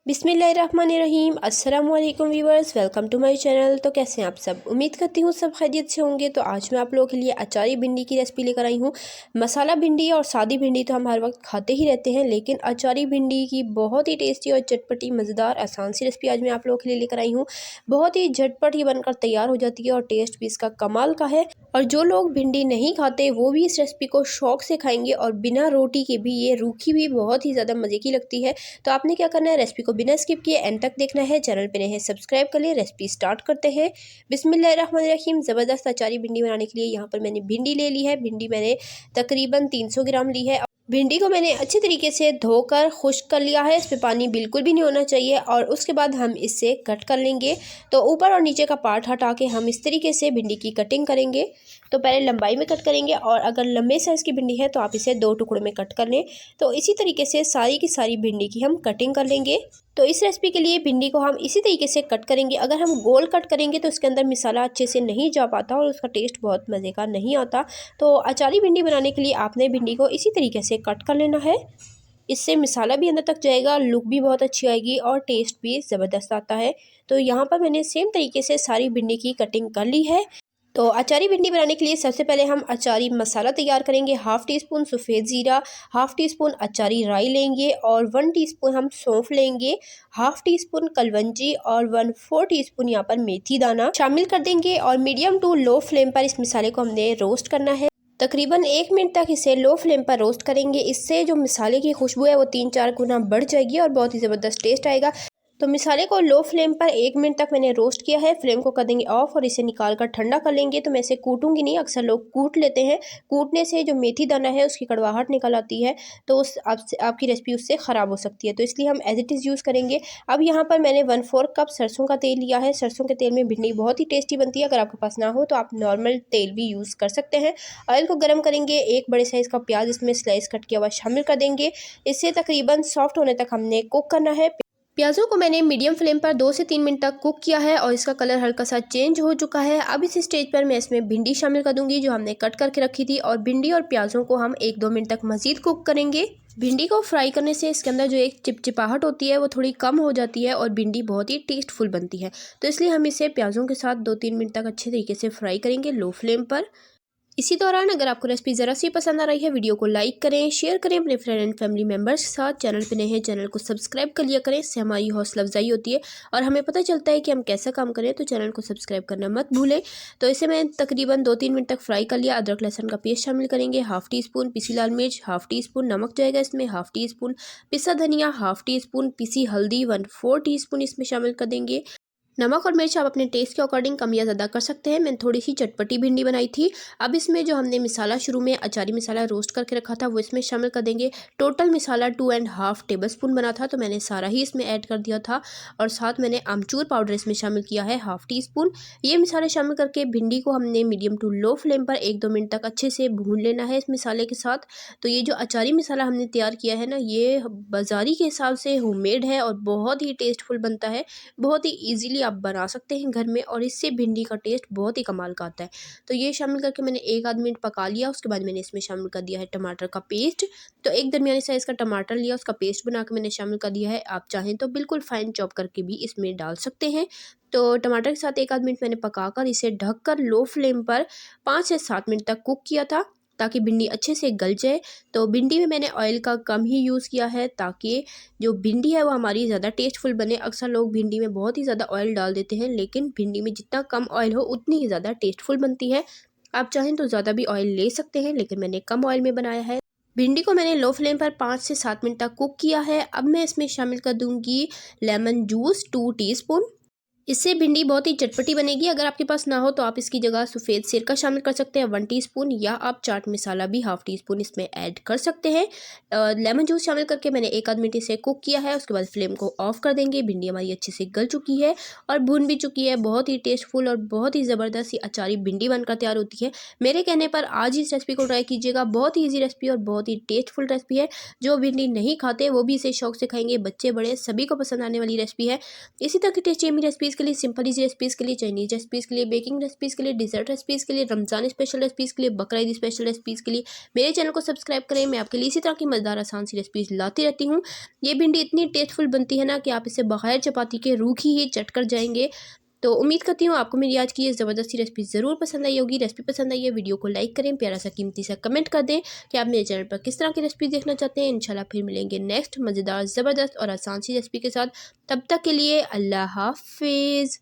बिस्मिल्लाहिर्रहमानिर्रहीम। अस्सलाम वालेकुम viewers, welcome to my channel. तो कैसे हैं आप सब? उम्मीद करती हूँ सब खैरियत से होंगे। तो आज मैं आप लोगों के लिए अचारी भिंडी की रेसिपी लेकर आई हूँ। मसाला भिंडी और सादी भिंडी तो हम हर वक्त खाते ही रहते हैं, लेकिन अचारी भिंडी की बहुत ही टेस्टी और चटपटी मज़ेदार आसान सी रेसिपी आज मैं आप लोगों के लिए लेकर आई हूँ। बहुत ही झटपट ही बनकर तैयार हो जाती है और टेस्ट भी इसका कमाल का है। और जो लोग भिंडी नहीं खाते वो भी इस रेसिपी को शौक से खाएंगे और बिना रोटी के भी ये रूखी भी बहुत ही ज़्यादा मज़े की लगती है। तो आपने क्या करना है, रेसिपी को बिना स्किप किए एंड तक देखना है। चैनल पे नए हैं सब्सक्राइब कर लिए। रेसिपी स्टार्ट करते हैं। बिस्मिल्लाहिर्रहमानिर्रहीम। ज़बरदस्त अचारी भिंडी बनाने के लिए यहाँ पर मैंने भिंडी ले ली है। भिंडी मैंने तकरीबन 300 ग्राम ली है। भिंडी को मैंने अच्छे तरीके से धोकर खुश्क कर लिया है। इसमें पानी बिल्कुल भी नहीं होना चाहिए। और उसके बाद हम इसे कट कर लेंगे। तो ऊपर और नीचे का पार्ट हटा के हम इस तरीके से भिंडी की कटिंग करेंगे। तो पहले लंबाई में कट करेंगे और अगर लंबे साइज़ की भिंडी है तो आप इसे 2 टुकड़ों में कट कर लें। तो इसी तरीके से सारी की सारी भिंडी की हम कटिंग कर लेंगे। तो इस रेसिपी के लिए भिंडी को हम इसी तरीके से कट करेंगे। अगर हम गोल कट करेंगे तो इसके अंदर मसाला अच्छे से नहीं जा पाता और उसका टेस्ट बहुत मज़े का नहीं आता। तो अचारी भिंडी बनाने के लिए आपने भिंडी को इसी तरीके से कट कर लेना है। इससे मसाला भी अंदर तक जाएगा, लुक भी बहुत अच्छी आएगी और टेस्ट भी ज़बरदस्त आता है। तो यहाँ पर मैंने सेम तरीके से सारी भिंडी की कटिंग कर ली है। तो अचारी भिंडी बनाने के लिए सबसे पहले हम अचारी मसाला तैयार करेंगे। हाफ़ टी स्पून सफ़ेद ज़ीरा, हाफ़ टी स्पून अचारी राई लेंगे और 1 टीस्पून हम सौंफ लेंगे, हाफ़ टी स्पून कलवंजी और 1/4 टीस्पून यहाँ पर मेथी दाना शामिल कर देंगे। और मीडियम टू लो फ्लेम पर इस मसाले को हमने रोस्ट करना है। तकरीबन 1 मिनट तक इसे लो फ्लेम पर रोस्ट करेंगे। इससे जो मसाले की खुशबू है वो 3-4 गुना बढ़ जाएगी और बहुत ही ज़बरदस्त टेस्ट आएगा। तो मसाले को लो फ्लेम पर 1 मिनट तक मैंने रोस्ट किया है। फ्लेम को कर देंगे ऑफ और इसे निकाल कर ठंडा कर लेंगे। तो मैं इसे कूटूंगी नहीं, अक्सर लोग कूट लेते हैं। कूटने से जो मेथी दाना है उसकी कड़वाहट निकल आती है, तो उस आपकी रेसिपी उससे ख़राब हो सकती है। तो इसलिए हम एज इट इज़ यूज़ करेंगे। अब यहाँ पर मैंने 1/4 कप सरसों का तेल लिया है। सरसों के तेल में भिंडी बहुत ही टेस्टी बनती है। अगर आपके पास ना हो तो आप नॉर्मल तेल भी यूज़ कर सकते हैं। ऑयल को गर्म करेंगे। एक बड़े साइज़ का प्याज इसमें स्लाइस कट किया हुआ शामिल कर देंगे। इसे तकरीबन सॉफ्ट होने तक हमने कुक करना है। प्याज़ों को मैंने मीडियम फ्लेम पर 2 से 3 मिनट तक कुक किया है और इसका कलर हल्का सा चेंज हो चुका है। अब इस स्टेज पर मैं इसमें भिंडी शामिल कर दूंगी जो हमने कट करके रखी थी। और भिंडी और प्याज़ों को हम 1-2 मिनट तक मज़ीद कुक करेंगे। भिंडी को फ्राई करने से इसके अंदर जो एक चिपचिपाहट होती है वो थोड़ी कम हो जाती है और भिंडी बहुत ही टेस्टफुल बनती है। तो इसलिए हम इसे प्याज़ों के साथ 2-3 मिनट तक अच्छे तरीके से फ्राई करेंगे लो फ्लेम पर। इसी दौरान अगर आपको रेसिपी ज़रा सी पसंद आ रही है, वीडियो को लाइक करें, शेयर करें अपने फ्रेंड एंड फैमिली मेम्बर्स के साथ। चैनल पे नए हैं, चैनल को सब्सक्राइब कर लिया करें। इससे हमारी हौसला अफजाई होती है और हमें पता चलता है कि हम कैसा काम करें। तो चैनल को सब्सक्राइब करना मत भूलें। तो इसे मैं तकरीबन 2-3 मिनट तक फ्राई कर लिया। अदरक लहसुन का पेस्ट शामिल करेंगे, हाफ़ टी स्पून पिसी लाल मिर्च, हाफ़ टी स्पून नमक जाएगा इसमें, हाफ़ टी स्पून पिसा धनिया, हाफ़ टी स्पून पिसी हल्दी, 1/4 टीस्पून इसमें शामिल कर देंगे। नमक और मिर्च आप अपने टेस्ट के अकॉर्डिंग कम या ज़्यादा कर सकते हैं। मैंने थोड़ी सी चटपटी भिंडी बनाई थी। अब इसमें जो हमने मसाला शुरू में अचारी मसाला रोस्ट करके रखा था वो इसमें शामिल कर देंगे। टोटल मसाला 2.5 टेबलस्पून बना था, तो मैंने सारा ही इसमें ऐड कर दिया था। और साथ मैंने आमचूर पाउडर इसमें शामिल किया है, हाफ़ टी स्पून। ये मसाले शामिल करके भिंडी को हमने मीडियम टू लो फ्लेम पर 1-2 मिनट तक अच्छे से भून लेना है इस मसाले के साथ। तो ये जो अचारी मसाला हमने तैयार किया है ना, ये बाज़ारी के हिसाब से होममेड है और बहुत ही टेस्टफुल बनता है। बहुत ही ईज़िली आप बना सकते हैं घर में और इससे भिंडी का टेस्ट बहुत ही कमाल का आता है। तो ये शामिल करके मैंने 1-आध मिनट पका लिया। उसके बाद मैंने इसमें शामिल कर दिया है टमाटर का पेस्ट। तो एक दरमियानी साइज़ का टमाटर लिया, उसका पेस्ट बना के मैंने शामिल कर दिया है। आप चाहें तो बिल्कुल फाइन चॉप करके भी इसमें डाल सकते हैं। तो टमाटर के साथ 1-आध मिनट मैंने पकाकर इसे ढककर लो फ्लेम पर 5 से 7 मिनट तक कुक किया था ताकि भिंडी अच्छे से गल जाए। तो भिंडी में मैंने ऑयल का कम ही यूज़ किया है ताकि जो भिंडी है वो हमारी ज़्यादा टेस्टफुल बने। अक्सर लोग भिंडी में बहुत ही ज़्यादा ऑयल डाल देते हैं, लेकिन भिंडी में जितना कम ऑयल हो उतनी ही ज़्यादा टेस्टफुल बनती है। आप चाहें तो ज़्यादा भी ऑयल ले सकते हैं, लेकिन मैंने कम ऑयल में बनाया है। भिंडी को मैंने लो फ्लेम पर 5 से 7 मिनट तक कुक किया है। अब मैं इसमें शामिल कर दूंगी लेमन जूस 2 टीस्पून। इससे भिंडी बहुत ही चटपटी बनेगी। अगर आपके पास ना हो तो आप इसकी जगह सफ़ेद सिरका शामिल कर सकते हैं 1 टीस्पून, या आप चाट मसाला भी हाफ़ टी स्पून इसमें ऐड कर सकते हैं। लेमन जूस शामिल करके मैंने 1-आध मिनट इसे कुक किया है। उसके बाद फ्लेम को ऑफ कर देंगे। भिंडी हमारी अच्छे से गल चुकी है और भून भी चुकी है। बहुत ही टेस्टफुल और बहुत ही ज़बरदस्त अचारी भिंडी बनकर तैयार होती है। मेरे कहने पर आज इस रेसिपी को ट्राई कीजिएगा। बहुत ही ईजी रेसिपी और बहुत ही टेस्टफुल रेसिपी है। जो भिंडी नहीं खाते वो भी इसे शौक से खाएंगे, बच्चे बड़े सभी को पसंद आने वाली रेसिपी है। इसी तरह की टेस्टी रेसिपी रेसिपीज़ के लिए, सिंपल ईजी रेसिपीज़ के लिए, चाइनीज़ रेसिपीज़ के लिए, बेकिंग रेसिपीज़ के लिए, डिजर्ट रेसिपीज़ के लिए, रमज़ान स्पेशल रेसिपीज़ के लिए, बकरा ईद स्पेशल रेसिपीज़ के लिए मेरे चैनल को सब्सक्राइब करें। मैं आपके लिए इसी तरह की मज़ेदार आसान सी रेसिपीज़ लाती रहती हूँ। ये भिंडी इतनी टेस्टफुल बनती है ना कि आप इसे बगैर चपाती के रूखी ही चट कर जाएंगे। तो उम्मीद करती हूँ आपको मेरी आज की ये ज़बरदस्ती रेसिपी ज़रूर पसंद आई होगी। रेसिपी पसंद आई है, वीडियो को लाइक करें, प्यारा सा कीमती सा कमेंट कर दें कि आप मेरे चैनल पर किस तरह की रेसिपी देखना चाहते हैं। इंशाल्लाह फिर मिलेंगे नेक्स्ट मज़ेदार ज़बरदस्त और आसान सी रेसिपी के साथ। तब तक के लिए अल्लाह हाफिज़।